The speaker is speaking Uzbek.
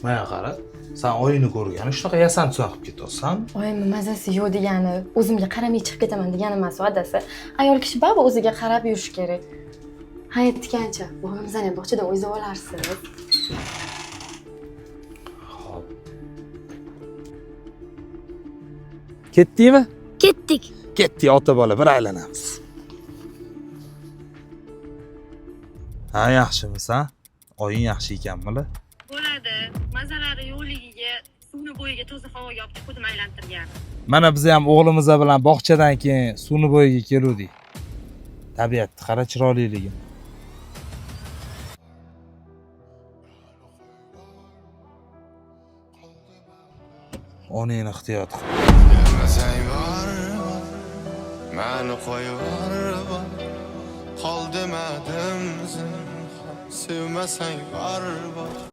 Mana qara. Sen oyini ko'rgani shunaqa yasanchoq qilib ketasan. Oyimni mazasi yo'q degani, o'zimga qaramay chiqib ketaman degani emas, adasi. Ayol kishi baribir o'ziga qarab yurish kerak. Ha, aytgancha, o'g'limizdan ham bog'chadan o'zib olarsiz. Xo'p. Ketdingmi? Ketdik. Ketdik ota bola, bir aylanamiz. Ha, yaxshimisan? Oying yaxshi ekanmi? Bo'ladi. Mazalari yo'qligiga, suvni bo'yiga toza havoga olib chiqib aylantirgan. Mana biz ham o'g'limiz bilan bog'chadan keyin suvni bo'yiga keldik. Tabiatni qara chiroyliligi. Onangni ehtiyot qil. Sevmasang baribir, meni qo'yib yuborib, qol demadim zinhor. Sevmasang baribir,